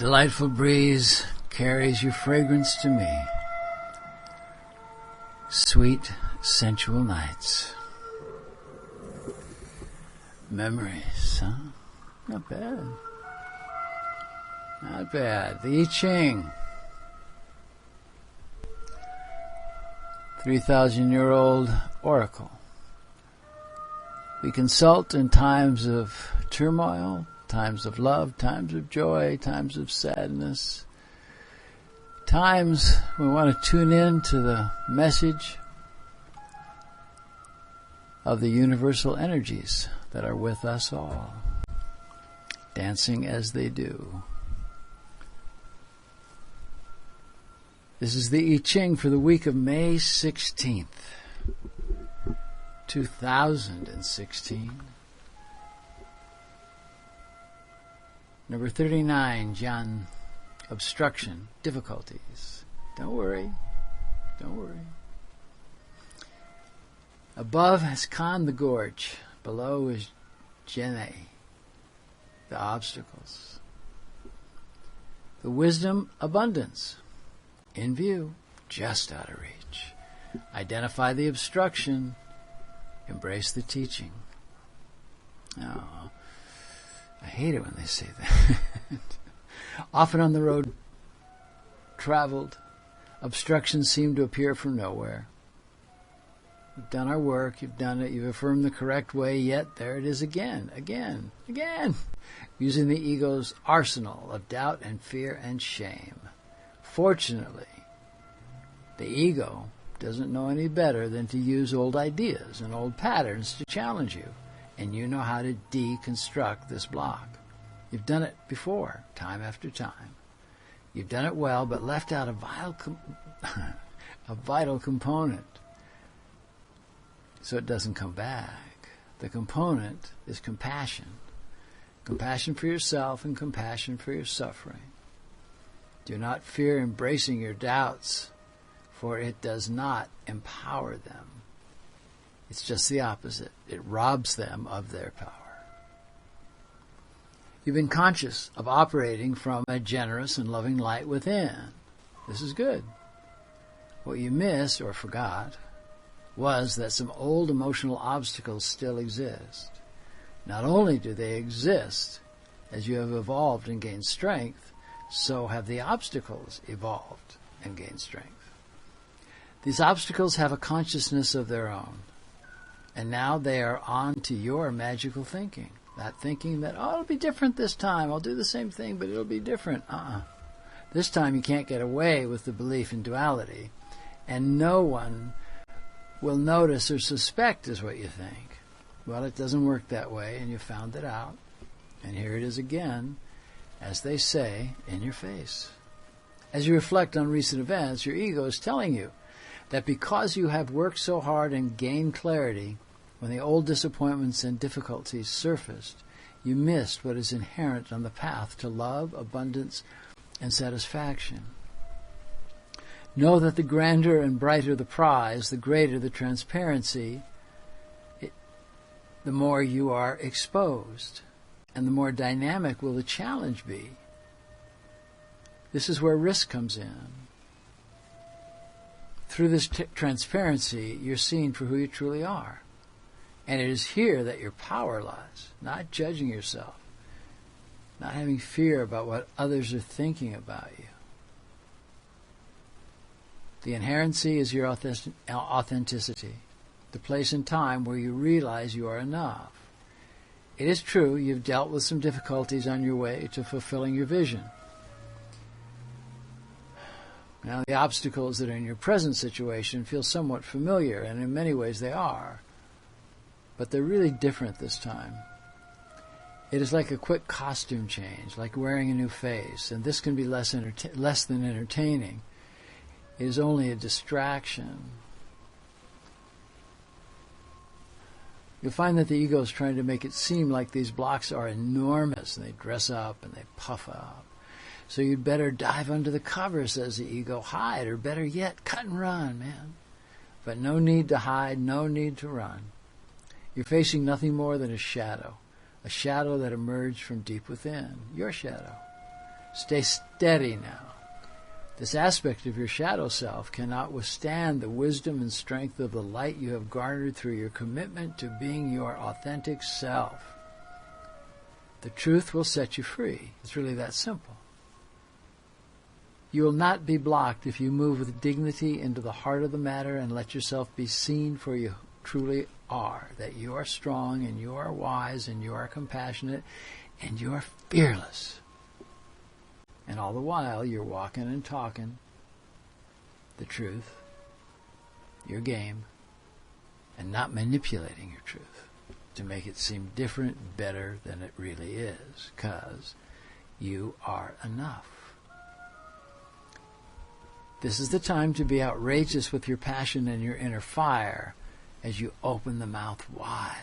Delightful breeze carries your fragrance to me. Sweet, sensual nights. Memories, huh? Not bad. Not bad. The I Ching. 3,000-year-old oracle. We consult in times of turmoil, times of love, times of joy, times of sadness, times we want to tune in to the message of the universal energies that are with us all, dancing as they do. This is the I Ching for the week of May 16th, 2016. Number 39, John, obstruction, difficulties. Don't worry. Don't worry. Above is Khan the gorge. Below is Jene, the obstacles. The wisdom, abundance. In view, just out of reach. Identify the obstruction. Embrace the teaching. Oh, I hate it when they say that. Often on the road traveled, obstructions seem to appear from nowhere. We've done our work, you've done it, you've affirmed the correct way, yet there it is again, using the ego's arsenal of doubt and fear and shame. Fortunately, the ego doesn't know any better than to use old ideas and old patterns to challenge you, and you know how to deconstruct this block. You've done it before, time after time. You've done it well, but left out a vital component, so it doesn't come back. The component is compassion. Compassion for yourself and compassion for your suffering. Do not fear embracing your doubts, for it does not empower them. It's just the opposite. It robs them of their power. You've been conscious of operating from a generous and loving light within. This is good. What you missed or forgot was that some old emotional obstacles still exist. Not only do they exist, as you have evolved and gained strength, so have the obstacles evolved and gained strength. These obstacles have a consciousness of their own. And now they are on to your magical thinking. That thinking that, it'll be different this time. I'll do the same thing, but it'll be different. This time you can't get away with the belief in duality. And no one will notice or suspect is what you think. Well, it doesn't work that way, and you found it out. And here it is again, as they say, in your face. As you reflect on recent events, your ego is telling you that because you have worked so hard and gained clarity, when the old disappointments and difficulties surfaced, you missed what is inherent on the path to love, abundance, and satisfaction. Know that the grander and brighter the prize, the greater the transparency, the more you are exposed, and the more dynamic will the challenge be. This is where risk comes in. Through this transparency, you're seen for who you truly are. And it is here that your power lies, not judging yourself, not having fear about what others are thinking about you. The inherency is your authenticity, the place and time where you realize you are enough. It is true you've dealt with some difficulties on your way to fulfilling your vision. Now, the obstacles that are in your present situation feel somewhat familiar, and in many ways they are. But they're really different this time. It is like a quick costume change, like wearing a new face, and this can be less than entertaining. It is only a distraction. You'll find that the ego is trying to make it seem like these blocks are enormous, and they dress up and they puff up. So you'd better dive under the cover, says the ego. Hide, or better yet, cut and run, man. But no need to hide, no need to run. You're facing nothing more than a shadow that emerged from deep within, your shadow. Stay steady now. This aspect of your shadow self cannot withstand the wisdom and strength of the light you have garnered through your commitment to being your authentic self. The truth will set you free. It's really that simple. You will not be blocked if you move with dignity into the heart of the matter and let yourself be seen for you truly are, that you are strong and you are wise and you are compassionate and you are fearless. And all the while, you're walking and talking the truth, your game, and not manipulating your truth to make it seem different, better than it really is, because you are enough. This is the time to be outrageous with your passion and your inner fire as you open the mouth wide,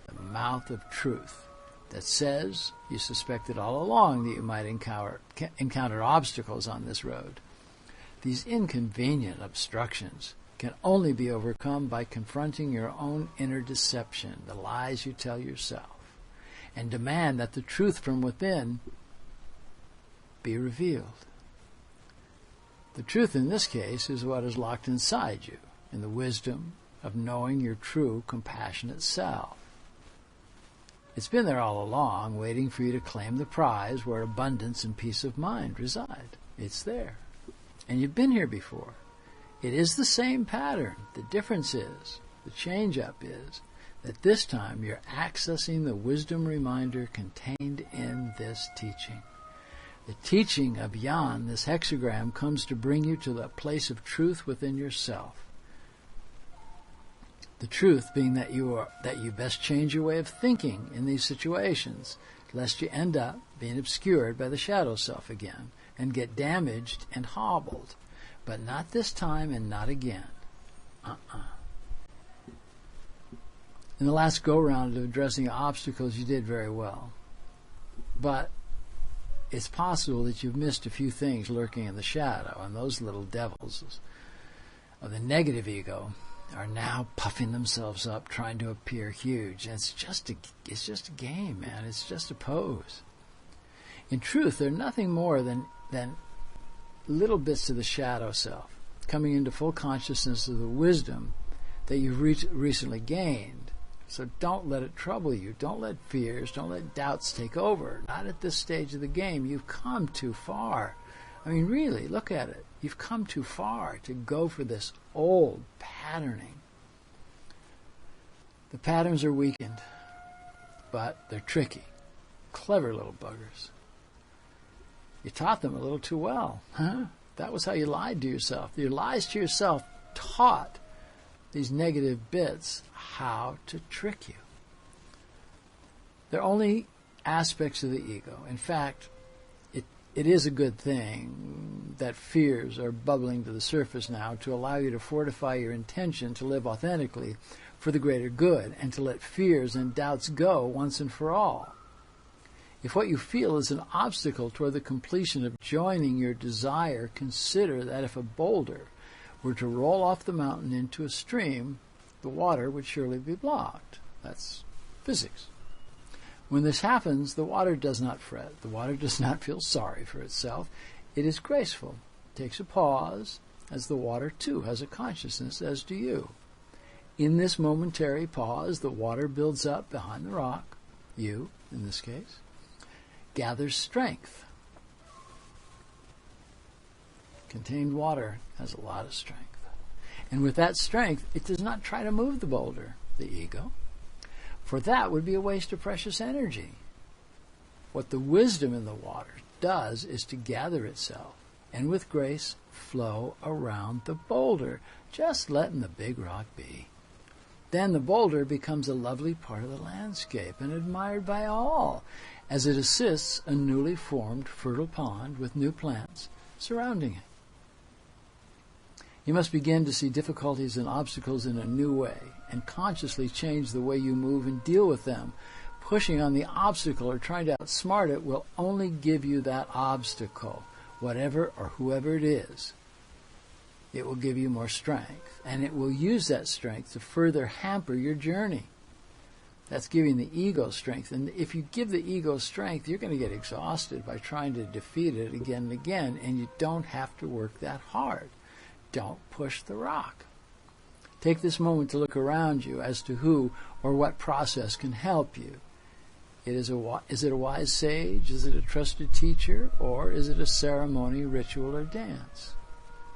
the mouth of truth, that says you suspected all along that you might encounter obstacles on this road. These inconvenient obstructions can only be overcome by confronting your own inner deception, the lies you tell yourself, and demand that the truth from within be revealed. The truth in this case is what is locked inside you, in the wisdom of knowing your true, compassionate self. It's been there all along, waiting for you to claim the prize where abundance and peace of mind reside. It's there. And you've been here before. It is the same pattern. The difference is, the change-up is, that this time you're accessing the wisdom reminder contained in this teaching. The teaching of Yan, this hexagram, comes to bring you to the place of truth within yourself. The truth being that you best change your way of thinking in these situations, lest you end up being obscured by the shadow self again and get damaged and hobbled. But not this time and not again. In the last go-round of addressing obstacles, you did very well. But it's possible that you've missed a few things lurking in the shadow, and those little devils of the negative ego are now puffing themselves up, trying to appear huge. And it's just a game, man. It's just a pose. In truth, they're nothing more than little bits of the shadow self coming into full consciousness of the wisdom that you've recently gained. So don't let it trouble you. Don't let fears, don't let doubts take over. Not at this stage of the game. You've come too far. I mean, really, look at it. You've come too far to go for this old patterning. The patterns are weakened, but they're tricky. Clever little buggers. You taught them a little too well, huh? That was how you lied to yourself. Your lies to yourself taught these negative bits how to trick you. They're only aspects of the ego. In fact, it is a good thing that fears are bubbling to the surface now to allow you to fortify your intention to live authentically for the greater good and to let fears and doubts go once and for all. If what you feel is an obstacle toward the completion of joining your desire, consider that if a boulder were to roll off the mountain into a stream, the water would surely be blocked. That's physics. When this happens, the water does not fret. The water does not feel sorry for itself. It is graceful. It takes a pause, as the water too has a consciousness, as do you. In this momentary pause, the water builds up behind the rock. You, in this case, gathers strength. Contained water has a lot of strength. And with that strength, it does not try to move the boulder, the ego, for that would be a waste of precious energy. What the wisdom in the water does is to gather itself and with grace flow around the boulder, just letting the big rock be. Then the boulder becomes a lovely part of the landscape and admired by all, as it assists a newly formed fertile pond with new plants surrounding it. You must begin to see difficulties and obstacles in a new way and consciously change the way you move and deal with them. Pushing on the obstacle or trying to outsmart it will only give you that obstacle, whatever or whoever it is. It will give you more strength, and it will use that strength to further hamper your journey. That's giving the ego strength. And if you give the ego strength, you're going to get exhausted by trying to defeat it again and again, and you don't have to work that hard. Don't push the rock. Take this moment to look around you as to who or what process can help you. Is it a wise sage? Is it a trusted teacher? Or is it a ceremony, ritual, or dance?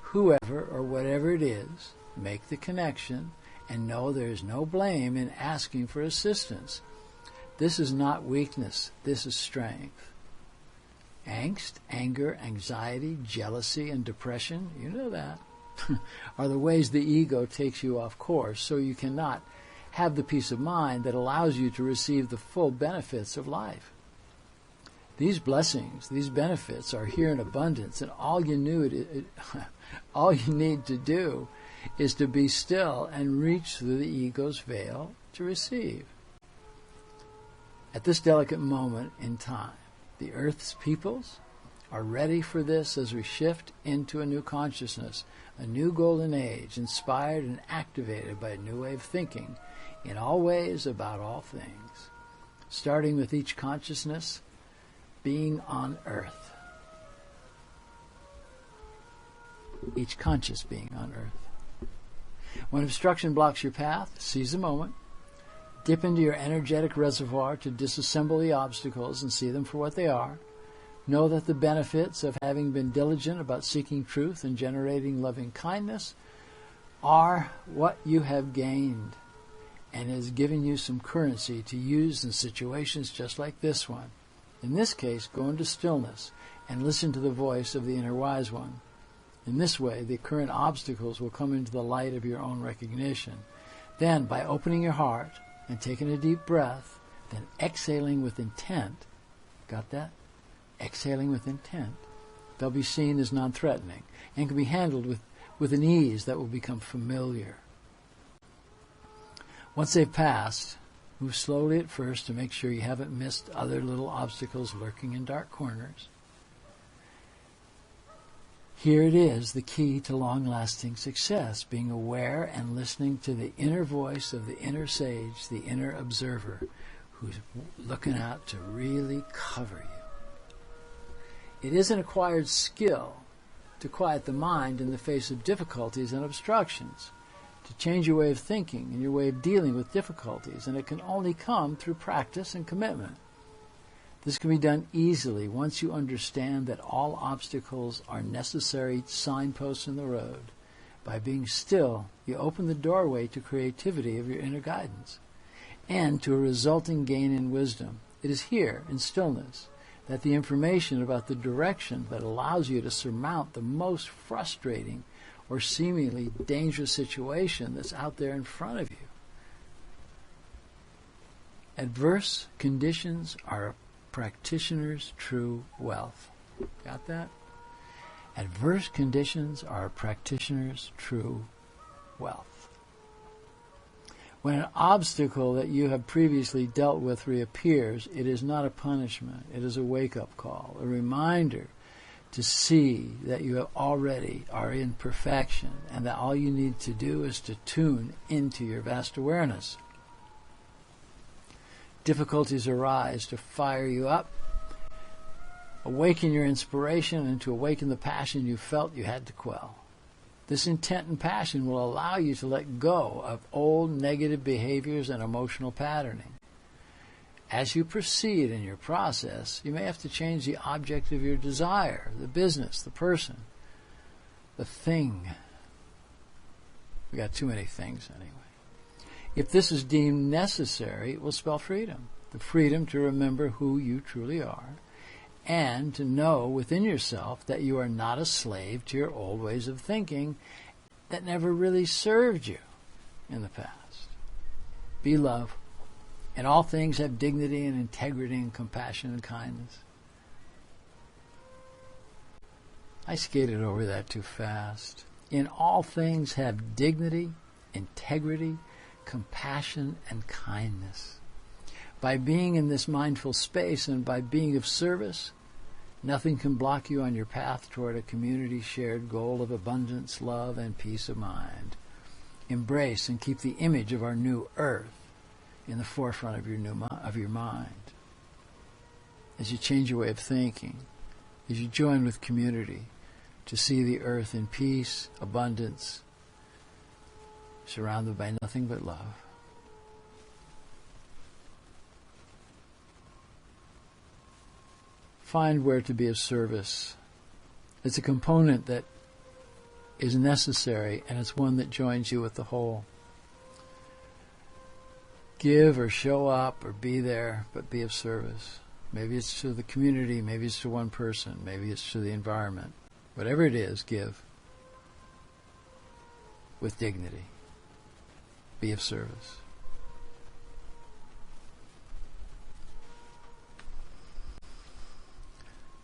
Whoever or whatever it is, make the connection and know there is no blame in asking for assistance. This is not weakness. This is strength. Angst, anger, anxiety, jealousy, and depression, you know that, are the ways the ego takes you off course, so you cannot have the peace of mind that allows you to receive the full benefits of life. These blessings, these benefits are here in abundance, and all you need to do is to be still and reach through the ego's veil to receive. At this delicate moment in time, the Earth's peoples are ready for this as we shift into a new consciousness, a new golden age, inspired and activated by a new way of thinking in all ways about all things, starting with each consciousness being on Earth. Each conscious being on Earth. When obstruction blocks your path, seize the moment. Dip into your energetic reservoir to disassemble the obstacles and see them for what they are. Know that the benefits of having been diligent about seeking truth and generating loving kindness are what you have gained, and has given you some currency to use in situations just like this one. In this case, go into stillness and listen to the voice of the inner wise one. In this way, the current obstacles will come into the light of your own recognition. Then, by opening your heart and taking a deep breath, then exhaling with intent, got that? Exhaling with intent, they'll be seen as non-threatening and can be handled with an ease that will become familiar. Once they've passed, move slowly at first to make sure you haven't missed other little obstacles lurking in dark corners. Here it is, the key to long-lasting success, being aware and listening to the inner voice of the inner sage, the inner observer, who's looking out to really cover you. It is an acquired skill to quiet the mind in the face of difficulties and obstructions, to change your way of thinking and your way of dealing with difficulties, and it can only come through practice and commitment. This can be done easily once you understand that all obstacles are necessary signposts in the road. By being still, you open the doorway to creativity of your inner guidance and to a resulting gain in wisdom. It is here, in stillness, that the information about the direction that allows you to surmount the most frustrating or seemingly dangerous situation that's out there in front of you. Adverse conditions are a practitioner's true wealth. Got that? Adverse conditions are a practitioner's true wealth. When an obstacle that you have previously dealt with reappears, it is not a punishment. It is a wake-up call, a reminder to see that you already are in perfection and that all you need to do is to tune into your vast awareness. Difficulties arise to fire you up, awaken your inspiration, and to awaken the passion you felt you had to quell. This intent and passion will allow you to let go of old negative behaviors and emotional patterning. As you proceed in your process, you may have to change the object of your desire, the business, the person, the thing. We got too many things anyway. If this is deemed necessary, it will spell freedom. The freedom to remember who you truly are and to know within yourself that you are not a slave to your old ways of thinking that never really served you in the past. Be love. In all things have dignity and integrity and compassion and kindness. I skated over that too fast. In all things have dignity, integrity, compassion, and kindness. By being in this mindful space and by being of service, nothing can block you on your path toward a community-shared goal of abundance, love, and peace of mind. Embrace and keep the image of our new earth in the forefront of your mind. As you change your way of thinking, as you join with community to see the earth in peace, abundance, surrounded by nothing but love. Find where to be of service. It's a component that is necessary, and it's one that joins you with the whole. Give or show up or be there, but be of service. Maybe it's to the community, maybe it's to one person, maybe it's to the environment. Whatever it is, give with dignity. Be of service.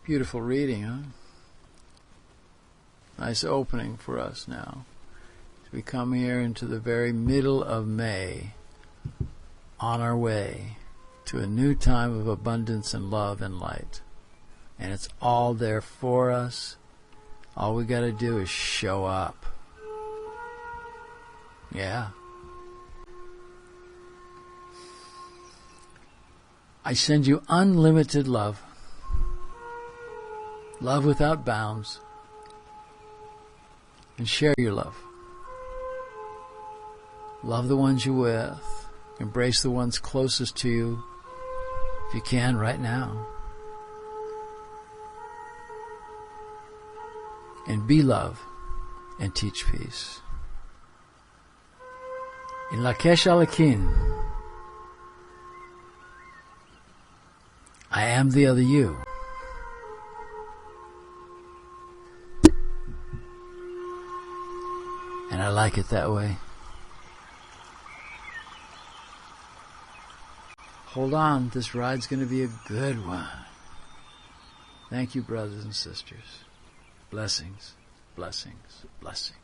Beautiful reading, huh? Nice opening for us now. We come here into the very middle of May, on our way to a new time of abundance and love and light. And it's all there for us. All we got to do is show up. Yeah. I send you unlimited love. Love without bounds. And share your love. Love the ones you're with. Embrace the ones closest to you, if you can, right now. And be love and teach peace. In Lakesh Alakin, I am the other you. And I like it that way. Hold on, this ride's going to be a good one. Thank you, brothers and sisters. Blessings, blessings, blessings.